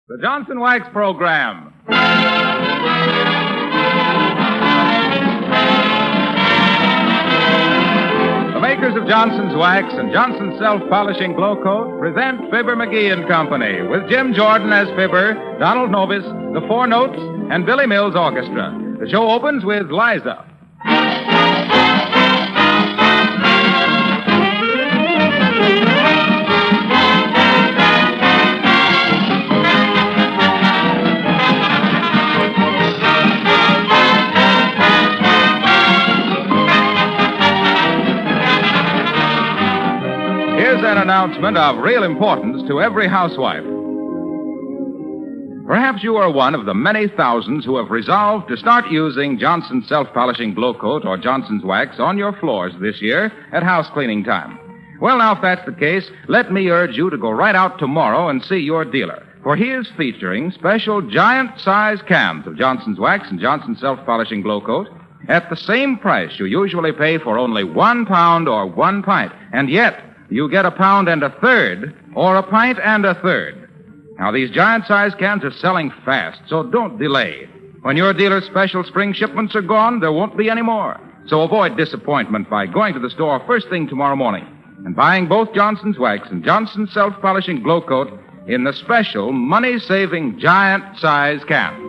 The Johnson Wax Program. The makers of Johnson's Wax and Johnson's Self-Polishing Glow Coat present Fibber McGee Company with Jim Jordan as Fibber, Donald Novis, the Four Notes, and Billy Mills Orchestra. The show opens with Liza. Here's an announcement of real importance to every housewife. Perhaps you are one of the many thousands who have resolved to start using Johnson's Self-Polishing Glow Coat or Johnson's Wax on your floors this year at house cleaning time. Well, now, if that's the case, let me urge you to go right out tomorrow and see your dealer, for he is featuring special giant-size cans of Johnson's Wax and Johnson's Self-Polishing Glow Coat at the same price you usually pay for only 1 pound or 1 pint, and yet you get 1 pound and a third, or 1 pint and a third. Now, these giant-sized cans are selling fast, so don't delay. When your dealer's special spring shipments are gone, there won't be any more. So avoid disappointment by going to the store first thing tomorrow morning and buying both Johnson's Wax and Johnson's Self-Polishing Glow Coat in the special money-saving giant-size cans.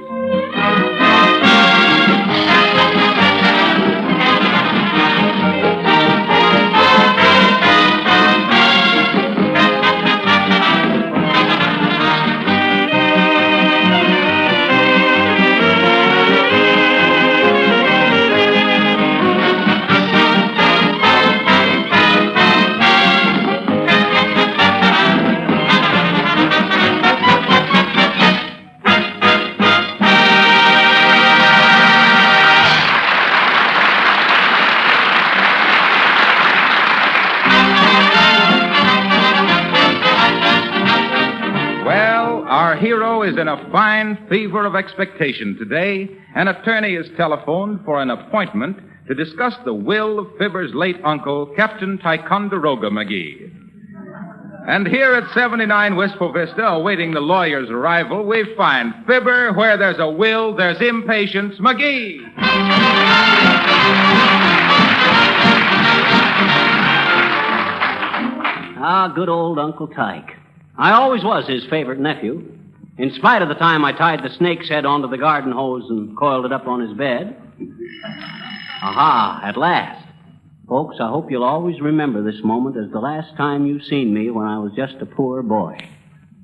Our hero is in a fine fever of expectation today. An attorney is telephoned for an appointment to discuss the will of Fibber's late uncle, Captain Ticonderoga McGee. And here at 79 Wistful Vista, awaiting the lawyer's arrival, we find Fibber. Where there's a will, there's impatience. McGee! Ah, good old Uncle Tyke. I always was his favorite nephew, in spite of the time I tied the snake's head onto the garden hose and coiled it up on his bed. Aha, at last. Folks, I hope you'll always remember this moment as the last time you seen me when I was just a poor boy.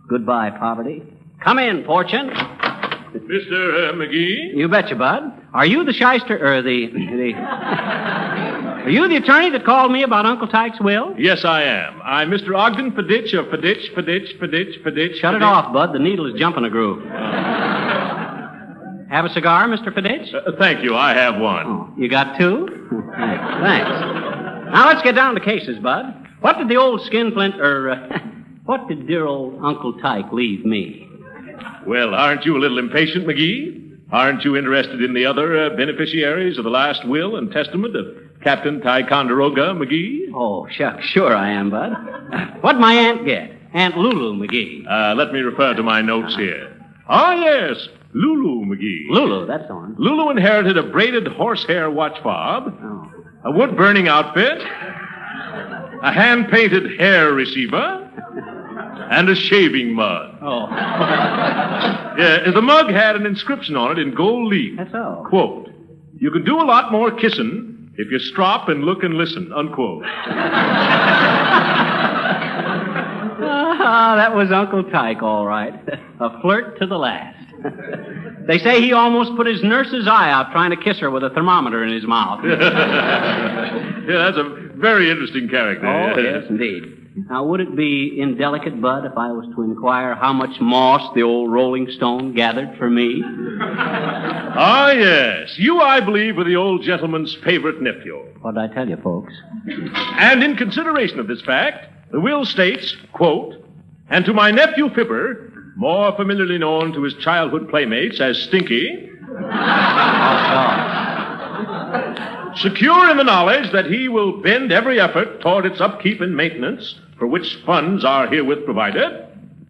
Goodbye, poverty. Come in, Fortune. Mr. McGee? You betcha, Bud. Are you the shyster, or Are you the attorney that called me about Uncle Tyke's will? Yes, I am. I'm Mr. Ogden Faditch of Faditch. Shut it off, Bud. The needle is jumping a groove. Have a cigar, Mr. Faditch? Thank you. I have one. Oh, you got two? Thanks. Now, let's get down to cases, Bud. What did the old skinflint, what did dear old Uncle Tyke leave me? Well, aren't you a little impatient, McGee? Aren't you interested in the other beneficiaries of the last will and testament of Captain Ticonderoga McGee? Oh, shucks, sure I am, Bud. What'd my aunt get? Aunt Lulu McGee. Let me refer to my notes here. Ah, yes, Lulu McGee. Lulu, that's the one. Lulu inherited a braided horsehair watch fob, a wood-burning outfit, a hand-painted hair receiver, and a shaving mug. Oh. Yeah, the mug had an inscription on it in gold leaf. That's all. Quote, "You can do a lot more kissing if you stop and look and listen," unquote. That was Uncle Tyke, all right. A flirt to the last. They say he almost put his nurse's eye out trying to kiss her with a thermometer in his mouth. Yeah, that's a very interesting character. Oh, yes, indeed. Now, would it be indelicate, Bud, if I was to inquire how much moss the old Rolling Stone gathered for me? Ah, yes. You, I believe, were the old gentleman's favorite nephew. What'd I tell you, folks? And in consideration of this fact, the will states, quote, "And to my nephew Fibber, more familiarly known to his childhood playmates as Stinky, secure in the knowledge that he will bend every effort toward its upkeep and maintenance, for which funds are herewith provided,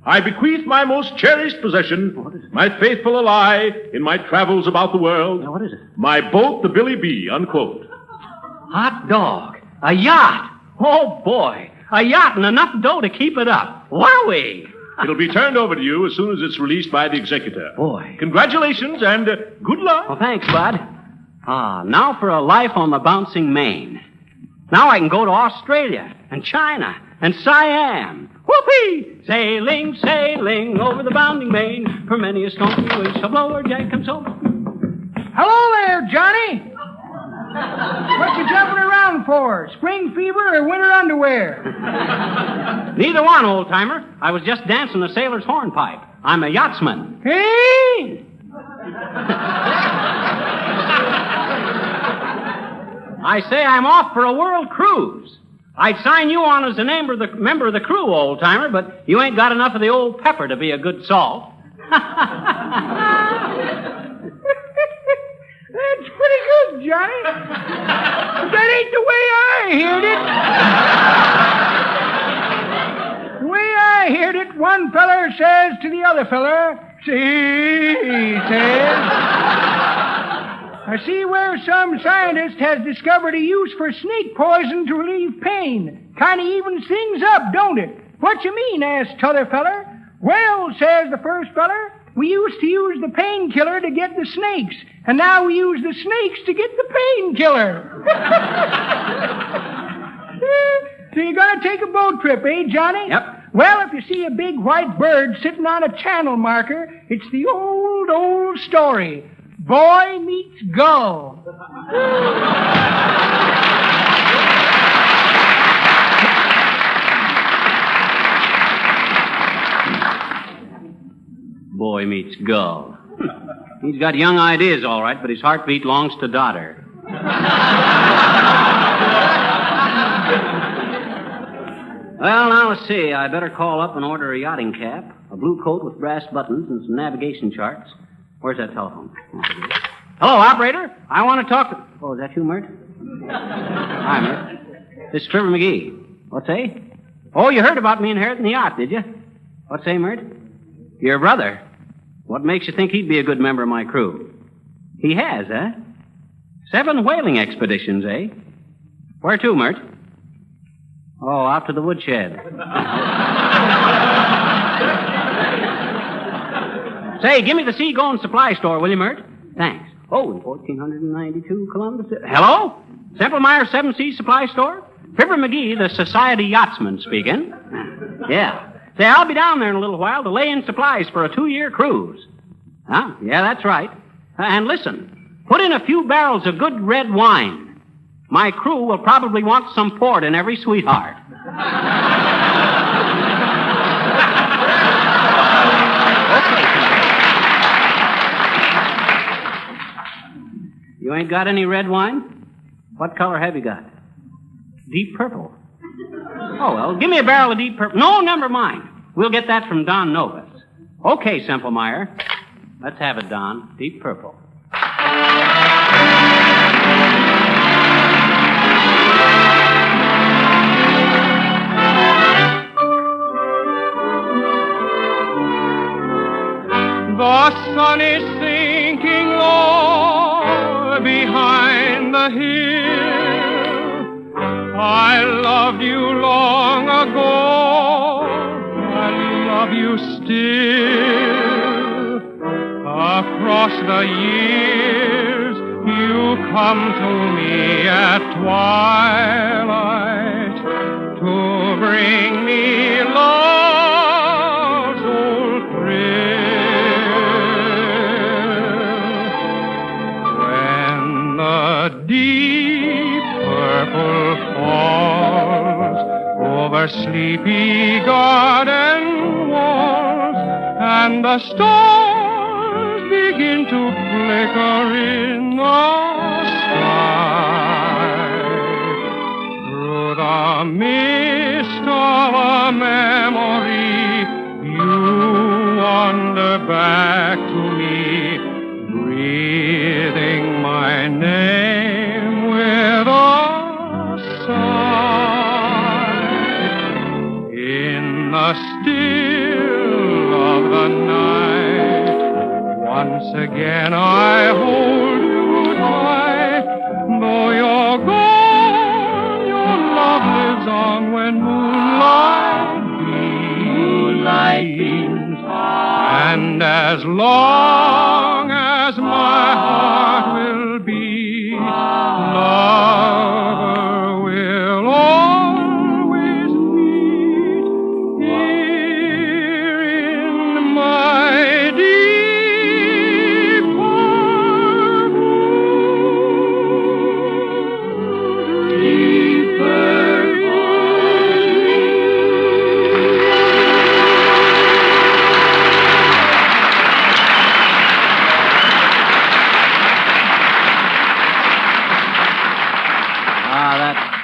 I bequeath my most cherished possession, my faithful ally in my travels about the world. Now, what is it? My boat, the Billy B., unquote. Hot dog. A yacht. Oh, boy. A yacht and enough dough to keep it up. Wowee. It'll be turned over to you as soon as it's released by the executor. Boy. Congratulations and good luck. Well, thanks, Bud. Now for a life on the bouncing main. Now I can go to Australia and China and Siam. Whoopee! Sailing, sailing over the bounding main. For many a stormy wind shall blow where Jack comes home. Hello there, Johnny. What you jumping around for? Spring fever or winter underwear? Neither one, old-timer. I was just dancing a sailor's hornpipe. I'm a yachtsman. Hey! I say I'm off for a world cruise. I'd sign you on as a member of the crew, old-timer, but you ain't got enough of the old pepper to be a good salt. That's pretty good, Johnny. But that ain't the way I heard it. The way I heard it, one feller says to the other feller, see, he says, I see where some scientist has discovered a use for snake poison to relieve pain. Kind of evens things up, don't it? What you mean, asked t'other feller. Well, says the first feller, we used to use the painkiller to get the snakes, and now we use the snakes to get the painkiller. So you're going to take a boat trip, eh, Johnny? Yep. Well, if you see a big white bird sitting on a channel marker, it's the old, old story. Boy meets gull. Boy meets gull. He's got young ideas, all right, but his heartbeat belongs to daughter. Well, now, let's see. I better call up and order a yachting cap, a blue coat with brass buttons, and some navigation charts. Where's that telephone? Hello, operator. I want to talk to... Oh, is that you, Mert? Hi, Mert. This is Fibber McGee. What say? Oh, you heard about me inheriting the yacht, did you? What say, Mert? Your brother? What makes you think he'd be a good member of my crew? He has, eh? 7 whaling expeditions, eh? Where to, Mert? Oh, out to the woodshed. Say, give me the seagoing supply store, will you, Mert? Thanks. Oh, in 1492 Columbus. Hello? Semmelmeyer 7 Seas Supply Store? Fibber McGee, the Society Yachtsman, speaking. Yeah. Say, I'll be down there in a little while to lay in supplies for a 2-year cruise. Huh? Yeah, that's right. And listen, put in a few barrels of good red wine. My crew will probably want some port in every sweetheart. You ain't got any red wine? What color have you got? Deep purple. Oh, well, give me a barrel of deep purple. No, never mind. We'll get that from Don Novus. Okay, Semmelmeyer. Let's have it, Don. Deep purple. The sun is sinking low behind the hill. I loved you long ago, and love you still. Across the years, you come to me at twilight to bring me love's old thrill. When the deep purple falls over sleepy garden walls, and the stars begin to flicker in the sky, through the mist of a memory, you wander back to me, breathing my name with a sigh. In the still once again I hold you tight. Though you're gone, your love lives on when moonlight beams. And as long as my heart will beat, lover will always meet here in my deep harbor.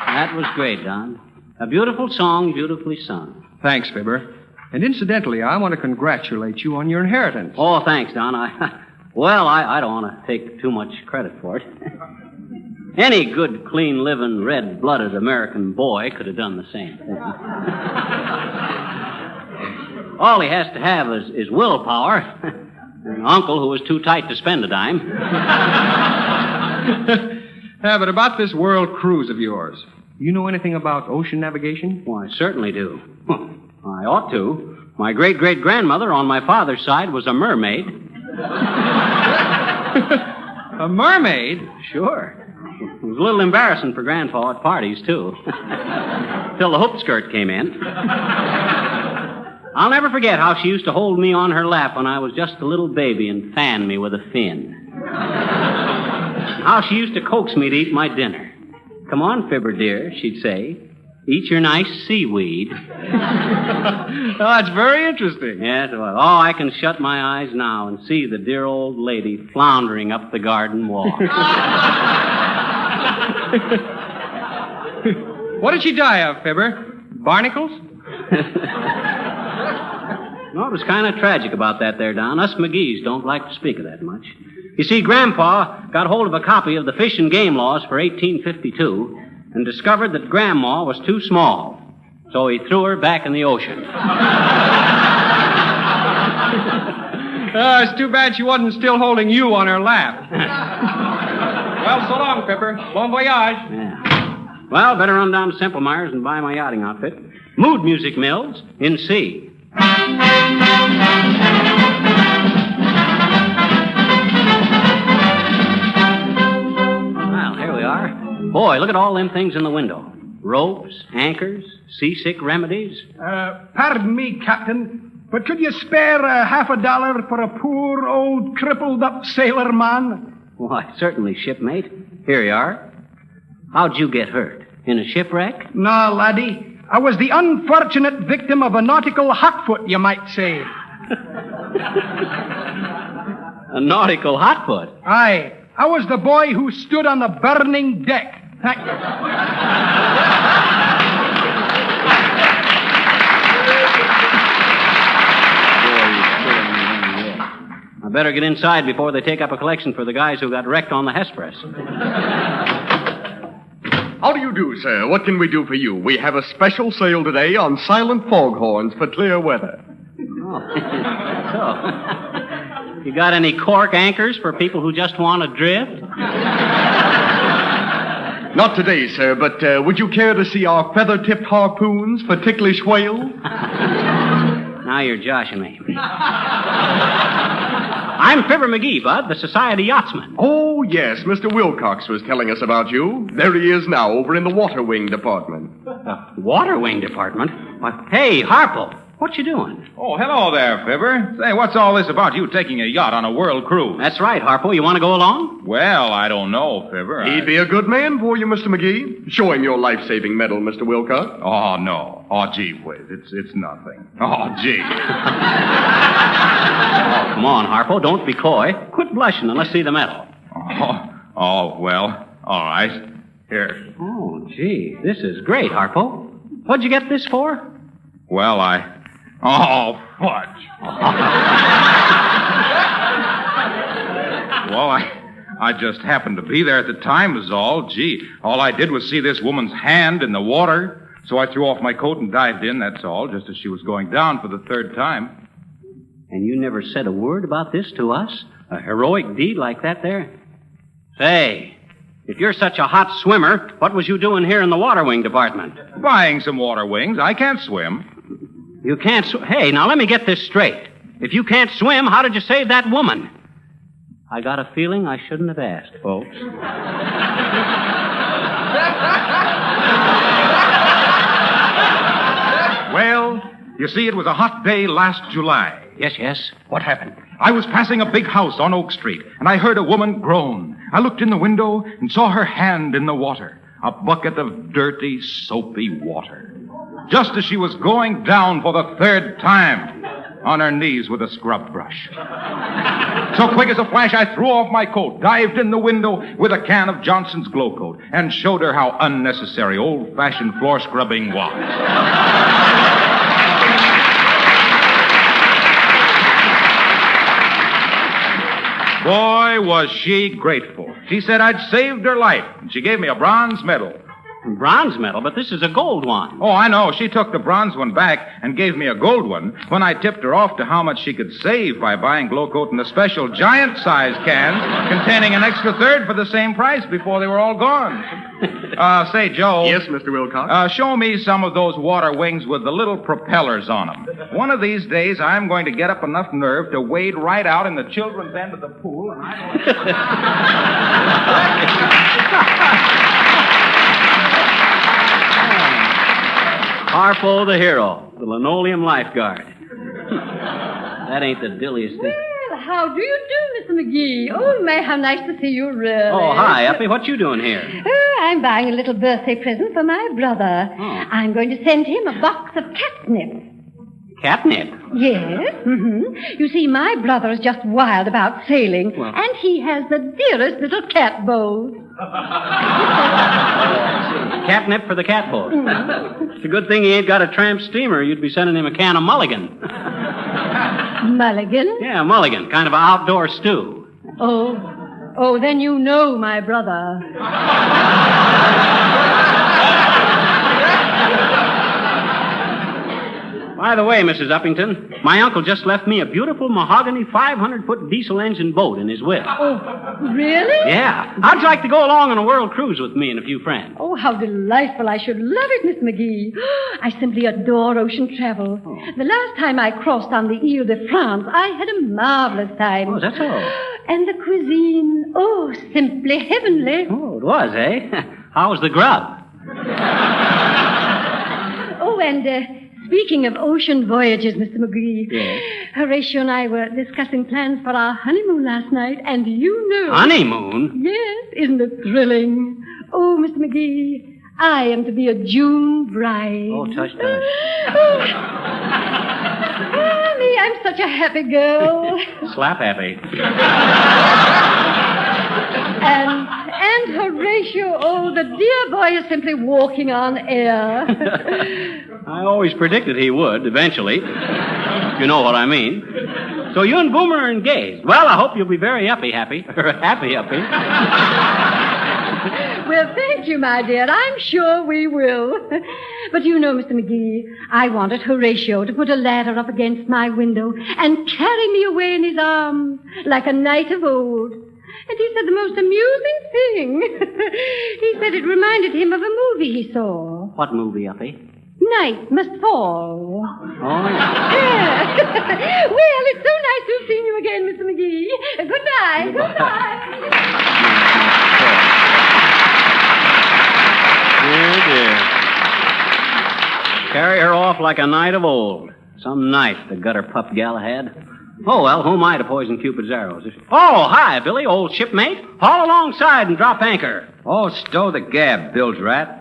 That was great, Don. A beautiful song, beautifully sung. Thanks, Fibber. And incidentally, I want to congratulate you on your inheritance. Oh, thanks, Don. I don't want to take too much credit for it. Any good, clean-living, red-blooded American boy could have done the same thing. All he has to have is willpower. An uncle who was too tight to spend a dime. Yeah, but about this world cruise of yours, you know anything about ocean navigation? Well, I certainly do. I ought to. My great-great-grandmother on my father's side was a mermaid. A mermaid? Sure. It was a little embarrassing for Grandpa at parties, too. Till the hoop skirt came in. I'll never forget how she used to hold me on her lap when I was just a little baby and fan me with a fin. How she used to coax me to eat my dinner. Come on, Fibber, dear, she'd say. Eat your nice seaweed. Oh, that's very interesting. Yes, well, I can shut my eyes now and see the dear old lady floundering up the garden walk. What did she die of, Fibber? Barnacles? No, it was kind of tragic about that there, Don. Us McGees don't like to speak of that much. You see, Grandpa got hold of a copy of the Fish and Game Laws for 1852 and discovered that Grandma was too small. So he threw her back in the ocean. It's too bad she wasn't still holding you on her lap. Well, so long, Fibber. Bon voyage. Yeah. Well, better run down to Simple Myers and buy my yachting outfit. Mood Music Mills in C. Well, here we are. Boy, look at all them things in the window. Ropes, anchors, seasick remedies. Pardon me, Captain, but could you spare $50 for a poor, old, crippled-up sailor man? Why, certainly, shipmate. Here you are. How'd you get hurt? In a shipwreck? No, laddie. I was the unfortunate victim of a nautical hotfoot, you might say. A nautical hotfoot? Aye. I was the boy who stood on the burning deck. Thank you. I better get inside before they take up a collection for the guys who got wrecked on the Hesperus. How do you do, sir? What can we do for you? We have a special sale today on silent foghorns for clear weather. Oh, so. You got any cork anchors for people who just want to drift? Not today, sir, but would you care to see our feather-tipped harpoons for ticklish whales? Now you're joshing me. I'm Fibber McGee, Bud, the Society Yachtsman. Oh, yes, Mr. Wilcox was telling us about you. There he is now, over in the water wing department. Water wing department? Why, hey, Harpo, what you doing? Oh, hello there, Fibber. Say, what's all this about you taking a yacht on a world cruise? That's right, Harpo. You want to go along? Well, I don't know, Fibber. He'd be a good man for you, Mr. McGee. Show him your life-saving medal, Mr. Wilcox. Oh, no. Oh, gee whiz. It's nothing. Oh, gee. Oh, come on, Harpo. Don't be coy. Quit blushing and let's see the medal. Oh, well, all right. Here. Oh, gee. This is great, Harpo. What'd you get this for? Well, Oh, fudge. Well, I just happened to be there at the time is all. Gee, all I did was see this woman's hand in the water, so I threw off my coat and dived in, that's all, just as she was going down for the third time. And you never said a word about this to us? A heroic deed like that there? Say, if you're such a hot swimmer, what was you doing here in the water wing department? Buying some water wings. I can't swim. You can't Hey, now let me get this straight. If you can't swim, how did you save that woman? I got a feeling I shouldn't have asked, folks. Well, you see, it was a hot day last July. Yes. What happened? I was passing a big house on Oak Street, and I heard a woman groan. I looked in the window and saw her hand in the water, a bucket of dirty, soapy water. Just as she was going down for the third time, on her knees with a scrub brush. So quick as a flash, I threw off my coat, dived in the window with a can of Johnson's Glow Coat, and showed her how unnecessary old-fashioned floor scrubbing was. Boy, was she grateful. She said I'd saved her life, and she gave me a bronze medal. Bronze medal, but this is a gold one. Oh, I know. She took the bronze one back and gave me a gold one when I tipped her off to how much she could save by buying Glow Coat in the special giant-sized cans containing an extra third for the same price before they were all gone. Say, Joe. Yes, Mr. Wilcox? Show me some of those water wings with the little propellers on them. One of these days, I'm going to get up enough nerve to wade right out in the children's end of the pool, and Harpo the hero, the linoleum lifeguard. That ain't the dilliest thing. Well, how do you do, Mr. McGee? Oh, my, how nice to see you, really. Oh, hi, Uppy. What you doing here? Oh, I'm buying a little birthday present for my brother. Oh. I'm going to send him a box of catnip. Catnip? Yes. You see, my brother is just wild about sailing, Well. and he has the dearest little cat boat. Catnip for the cat boat. It's a good thing he ain't got a tramp steamer. You'd be sending him a can of mulligan. Mulligan? Yeah, mulligan. Kind of an outdoor stew. Oh, then you know my brother. By the way, Mrs. Uppington, my uncle just left me a beautiful mahogany 500-foot diesel engine boat in his will. Oh, really? Yeah. How'd you like to go along on a world cruise with me and a few friends? Oh, how delightful. I should love it, Miss McGee. I simply adore ocean travel. Oh. The last time I crossed on the Ile de France, I had a marvelous time. Oh, is that so? And the cuisine, oh, simply heavenly. Oh, it was, eh? How was the grub? Oh, and speaking of ocean voyages, Mr. McGee, Yes. Horatio and I were discussing plans for our honeymoon last night, and you know... Honeymoon? Yes, isn't it thrilling? Oh, Mr. McGee, I am to be a June bride. Oh, tush. Oh, me, I'm such a happy girl. Slap happy. And Horatio, oh, the dear boy is simply walking on air. I always predicted he would, eventually. You know what I mean. So you and Boomer are engaged. Well, I hope you'll be very happy. Well, thank you, my dear. I'm sure we will. But you know, Mr. McGee, I wanted Horatio to put a ladder up against my window and carry me away in his arms like a knight of old. And he said the most amusing thing. He said it reminded him of a movie he saw. What movie, Uppy? Night Must Fall. Oh, Yeah. Well, it's so nice to have seen you again, Mr. McGee. Goodbye. dear. Carry her off like a knight of old. Some night the gutter pup Galahad. Oh, well, who am I to poison Cupid's arrows? Oh, hi, Billy, old shipmate. Haul alongside and drop anchor. Oh, stow the gab, bilge rat.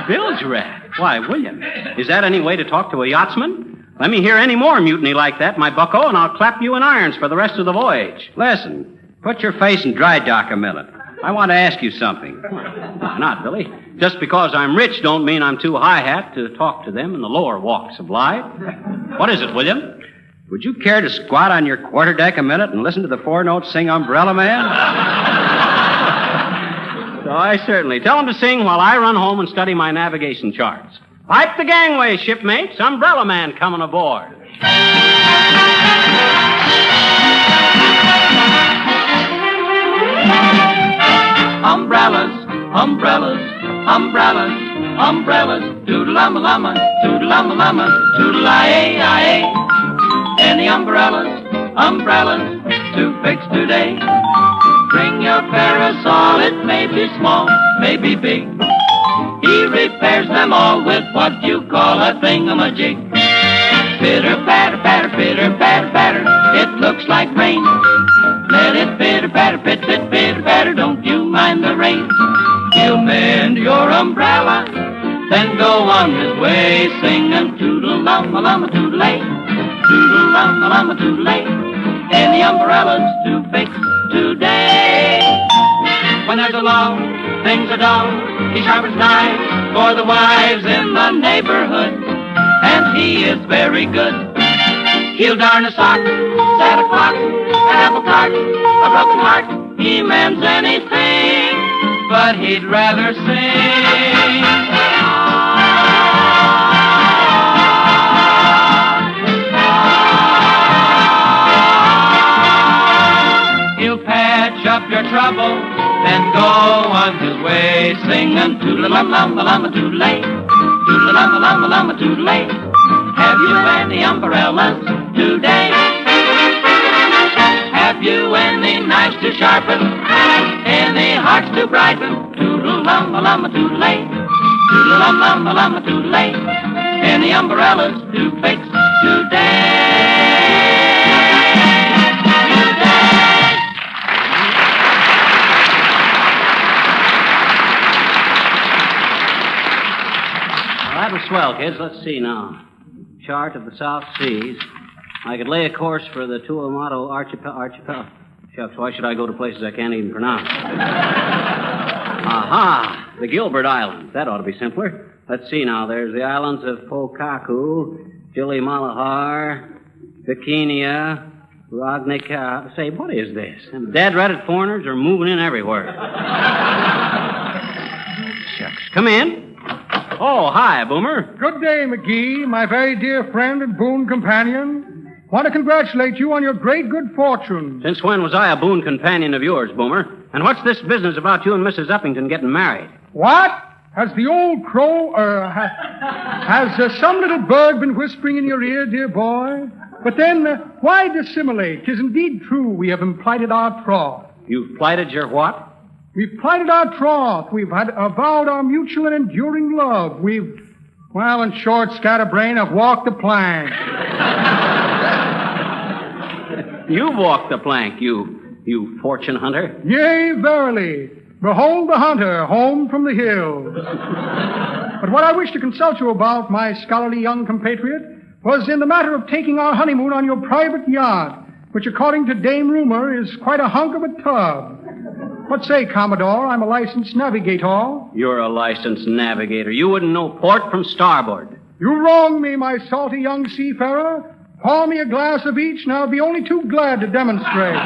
Bilge rat? Why, William, is that any way to talk to a yachtsman? Let me hear any more mutiny like that, my bucko, and I'll clap you in irons for the rest of the voyage. Listen, put your face in dry dock a minute. I want to ask you something. Why not, Billy? Just because I'm rich don't mean I'm too high-hat to talk to them in the lower walks of life. What is it, William? Would you care to squat on your quarterdeck a minute and listen to the four notes sing Umbrella Man? So I certainly. Tell them to sing while I run home and study my navigation charts. Pipe the gangway, shipmates. Umbrella Man coming aboard. Umbrellas, umbrellas, umbrellas, umbrellas. Toodle-umma-lumma, toodle-umma-lumma, toodle-aye-aye. Any umbrellas, umbrellas to fix today. Bring your parasol, it may be small, may be big. He repairs them all with what you call a thingamajig. Pitter-patter, patter, pitter-patter, patter, it looks like rain. Let it pitter-patter, pit-pit, pitter-patter, don't you mind the rain. He'll mend your umbrella, then go on his way, singing toodle-lumma-lumma, toodle-ay, toodle-lumma-lumma, toodle-ay. Any umbrellas to fix today. When there's a lull, things are dull, he sharpens knives for the wives in the neighborhood, and he is very good. He'll darn a sock, set a clock, an apple cart, a broken heart. He mends anything, but he'd rather sing. He'll patch up your trouble, then go on his way, singing toodle-lumma-lumma, toodle-ay, toodle-lumma-lumma, toodle-ay. Have you any umbrellas today? Have you any knives to sharpen, any hearts to brighten? Toodle-lumma-lumma, toodle-ay, toodle-lumma-lumma, toodle-ay. Any umbrellas to fix today? That was swell, kids. Let's see now. Chart of the South Seas. I could lay a course for the Tuamato archipelago. Shucks, why should I go to places I can't even pronounce? Aha! The Gilbert Islands. That ought to be simpler. Let's see now. There's the islands of Pokaku, Gili Malahar, Bikini, Rognica. Say, what is this? Them dead-ratted foreigners are moving in everywhere. Shucks. Come in. Oh, hi, Boomer. Good day, McGee, my very dear friend and boon companion. Want to congratulate you on your great good fortune. Since when was I a boon companion of yours, Boomer? And what's this business about you and Mrs. Uppington getting married? What? Has the old crow, has some little bird been whispering in your ear, dear boy? But then, why dissimulate? 'Tis indeed true we have plighted our troth. You've plighted your what? We've plighted our troth. We've avowed our mutual and enduring love. Well, in short, scatterbrain, I've walked the plank. You've walked the plank, you fortune hunter. Yea, verily. Behold the hunter, home from the hills. But what I wish to consult you about, my scholarly young compatriot, was in the matter of taking our honeymoon on your private yacht, which, according to Dame Rumor, is quite a hunk of a tub. What say, Commodore? I'm a licensed navigator. You're a licensed navigator. You wouldn't know port from starboard. You wrong me, my salty young seafarer. Pour me a glass of each, and I'll be only too glad to demonstrate.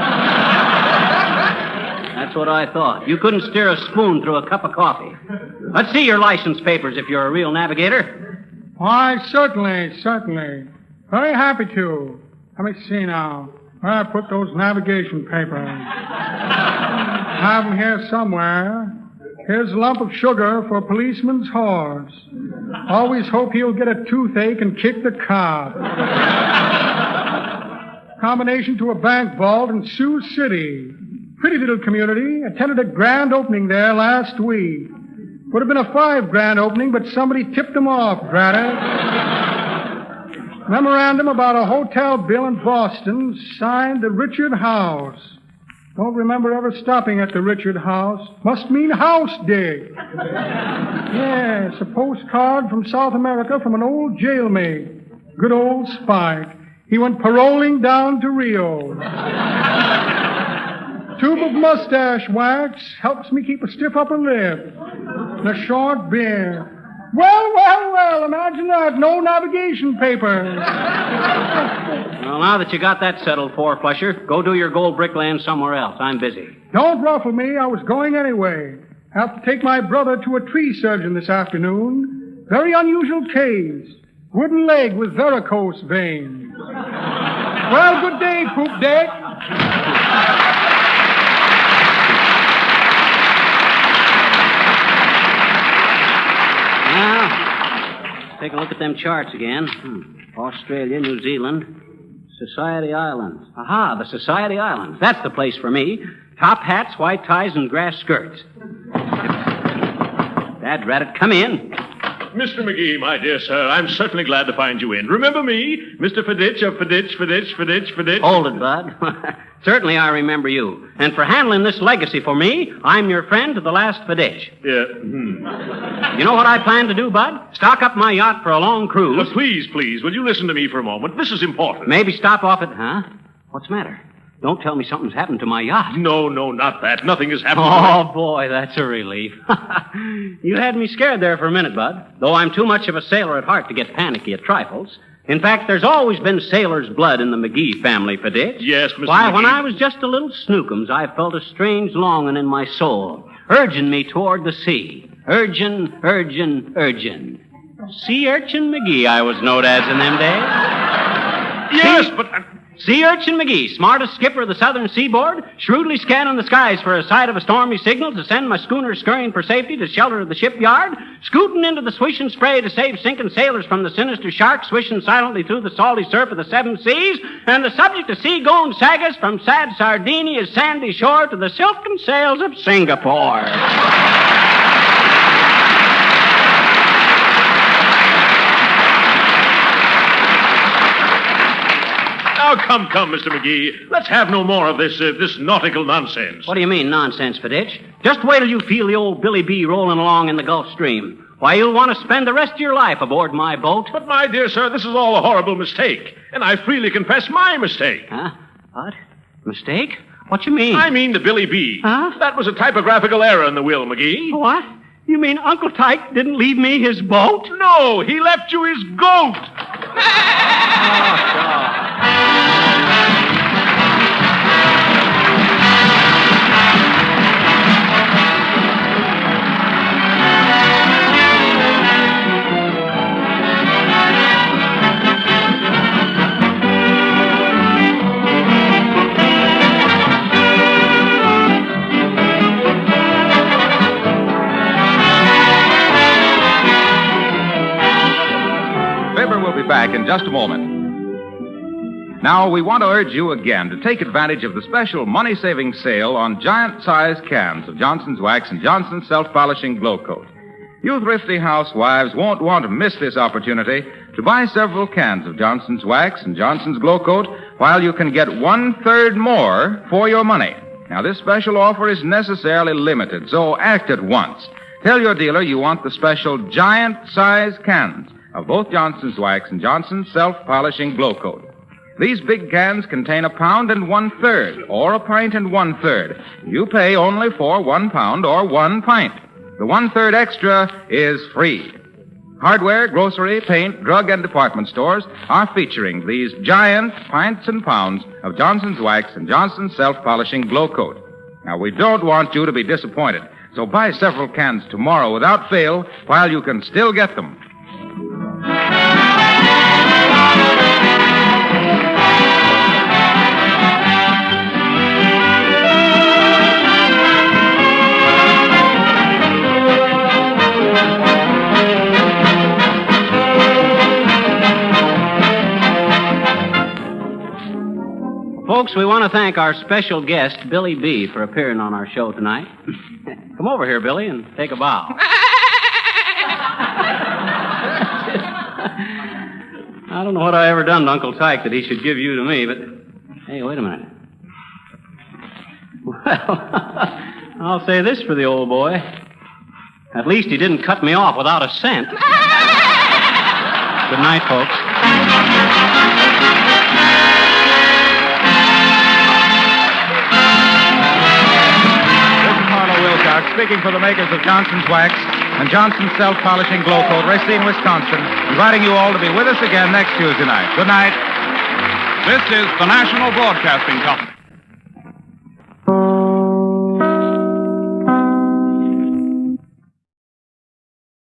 That's what I thought. You couldn't steer a spoon through a cup of coffee. Let's see your license papers if you're a real navigator. Why, certainly. Very happy to. Let me see now. Where I put those navigation papers? Have them here somewhere. Here's a lump of sugar for a policeman's horse. Always hope he'll get a toothache and kick the cop. Combination to a bank vault in Sioux City. Pretty little community. Attended a grand opening there last week. Would have been a $5 grand opening, but somebody tipped them off, drat it. Memorandum about a hotel bill in Boston, signed the Richard House. Don't remember ever stopping at the Richard House. Must mean house dig. Yes, a postcard from South America from an old jailmate. Good old Spike. He went paroling down to Rio. Tube of mustache wax helps me keep a stiff upper lip. And a short beard. Well, imagine that. No navigation papers. Well, now that you got that settled, four-flusher, go do your gold bricklaying somewhere else. I'm busy. Don't ruffle me. I was going anyway. Have to take my brother to a tree surgeon this afternoon. Very unusual case. Wooden leg with varicose veins. Well, good day, Poop Deck. take a look at them charts again. Australia, New Zealand, Society Islands. Aha, the Society Islands. That's the place for me. Top hats, white ties, and grass skirts. Dad, rat it, come in. Mr. McGee, my dear sir, I'm certainly glad to find you in. Remember me? Mr. Fiditch of Fiditch. Hold it, Bud. Certainly I remember you. And for handling this legacy for me, I'm your friend to the last Fiditch. Yeah. You know what I plan to do, Bud? Stock up my yacht for a long cruise. Please, will you listen to me for a moment? This is important. Maybe stop off at... Huh? What's the matter? Don't tell me something's happened to my yacht. No, not that. Nothing has happened. Oh, boy, that's a relief. You had me scared there for a minute, Bud. Though I'm too much of a sailor at heart to get panicky at trifles. In fact, there's always been sailor's blood in the McGee family, Fiditch. Yes, Mr. Why, McGee. when I was just a little snookums, I felt a strange longing in my soul, urging me toward the sea. Urging. Sea urchin McGee, I was known as in them days. Yes, but... Sea Urchin McGee, smartest skipper of the southern seaboard, shrewdly scanning the skies for a sight of a stormy signal to send my schooner scurrying for safety to shelter of the shipyard, scooting into the swishing spray to save sinking sailors from the sinister sharks swishing silently through the salty surf of the seven seas, and the subject of sea-going sagas from sad Sardinia's sandy shore to the silken sails of Singapore. Now, come, Mr. McGee. Let's have no more of this nautical nonsense. What do you mean, nonsense, Fiditch? Just wait till you feel the old Billy B rolling along in the Gulf Stream. Why, you'll want to spend the rest of your life aboard my boat. But, my dear sir, this is all a horrible mistake. And I freely confess my mistake. Huh? What? Mistake? What you mean? I mean the Billy B. Huh? That was a typographical error in the will, McGee. What? You mean Uncle Tyke didn't leave me his boat? No, he left you his goat. Fibber will be back in just a moment. Now, we want to urge you again to take advantage of the special money-saving sale on giant-sized cans of Johnson's Wax and Johnson's Self-Polishing Glow Coat. You thrifty housewives won't want to miss this opportunity to buy several cans of Johnson's Wax and Johnson's Glow Coat while you can get 1/3 more for your money. Now, this special offer is necessarily limited, so act at once. Tell your dealer you want the special giant-sized cans of both Johnson's Wax and Johnson's Self-Polishing Glow Coat. These big cans contain 1 1/3 pounds, or 1 1/3 pints. You pay only for 1 pound or 1 pint. The 1/3 extra is free. Hardware, grocery, paint, drug, and department stores are featuring these giant pints and pounds of Johnson's Wax and Johnson's Self-Polishing Glow Coat. Now, we don't want you to be disappointed, so buy several cans tomorrow without fail while you can still get them. Folks, we want to thank our special guest, Billy B., for appearing on our show tonight. Come over here, Billy, and take a bow. I don't know what I ever done to Uncle Tyke that he should give you to me, but... Hey, wait a minute. Well, I'll say this for the old boy. At least he didn't cut me off without a cent. Good night, folks. Speaking for the makers of Johnson's Wax and Johnson's Self-Polishing Glow Coat, Racine, Wisconsin, inviting you all to be with us again next Tuesday night. Good night. This is the National Broadcasting Company.